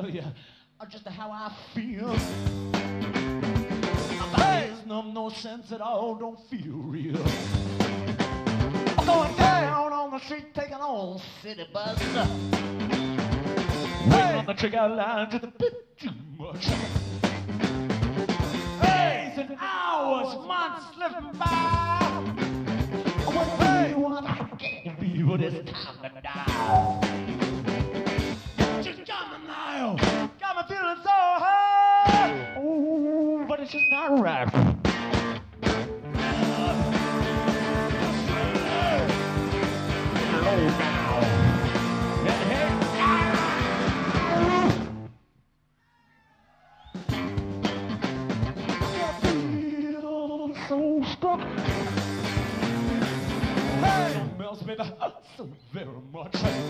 tell you just how I feel. My body's numb, no sense at all, don't feel real. I'm going down on the street, taking on city bus. Waiting on the checkout line just a bit too much. Days and hours, months slipping by. What I can't be, but it's time to die. Just got me now, got me feeling so high. Oh, but it's just not right. Low down. So stuck. Hey, melts me so very much. Hey,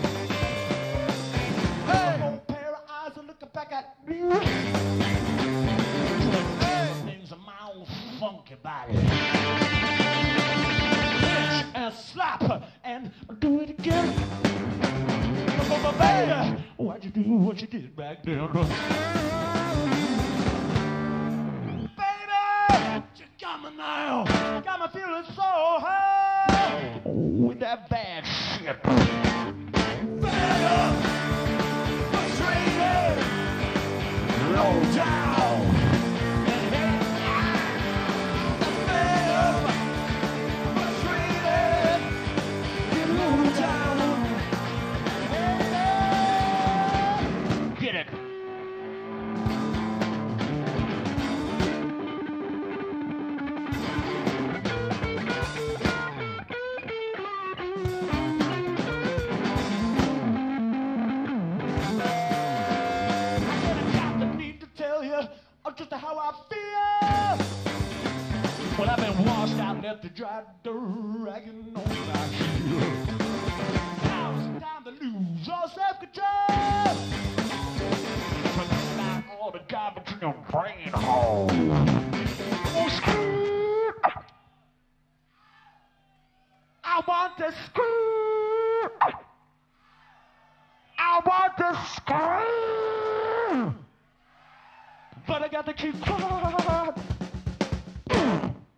one pair of eyes are looking back at me. Hey, things in my old funky body. Pinch and slap and do it again. Baby, why'd you do what you did back then? Got me now, got me feeling so high. Oh, with that bad shit. Fed up, frustrated, low down. Fed up, frustrated, low down. Get it. Just how I feel. Well, I've been washed out, left to dry, dragging on my heels. Now it's time to lose all self-control. Turn out all the garbage in your brain hole. Oh, scream! I want to scream! I want to scream! But I got to keep quiet.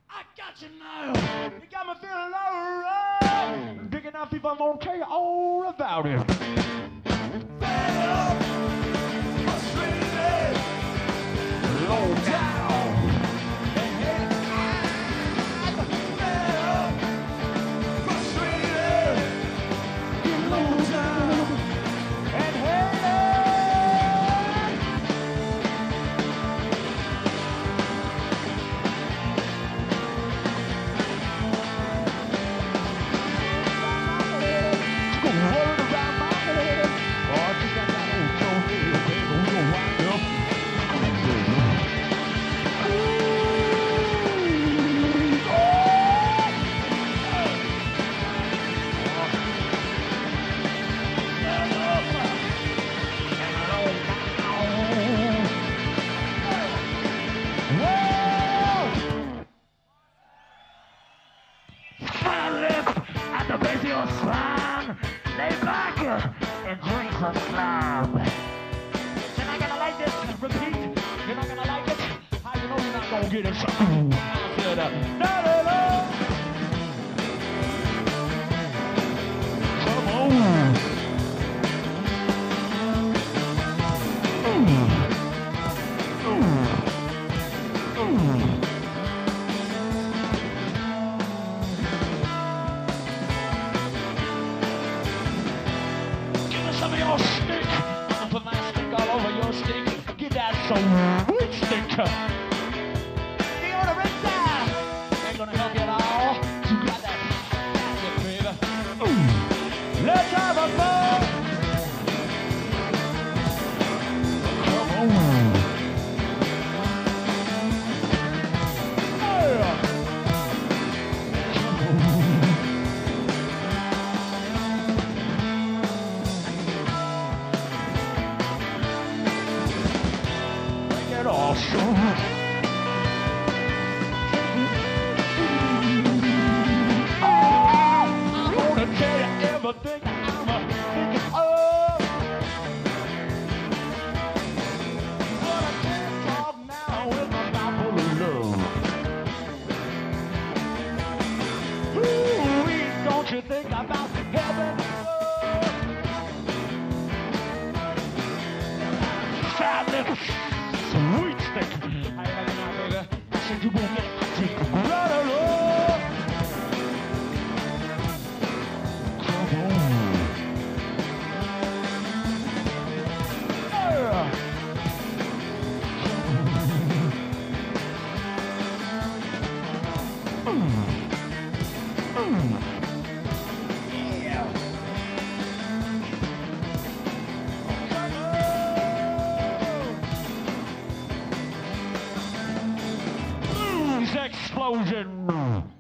I got you now. You got me feeling alright. Big enough people, I'm gonna tell you all about it. Fed up, frustrated, low down. Fed up, frustrated, low down. And lay back and drink some slime. You're not gonna like this. Repeat. You're not gonna like it. How you know you're not gonna get it? I said, no. Come on. Some of your stick. I'm gonna put my stick all over your stick. Get that some sweet stick. The order inside ain't gonna help you at all. You got that stick, baby. Ooh. Let's have a ball. Come on. Yeah. Awesome. Explosion.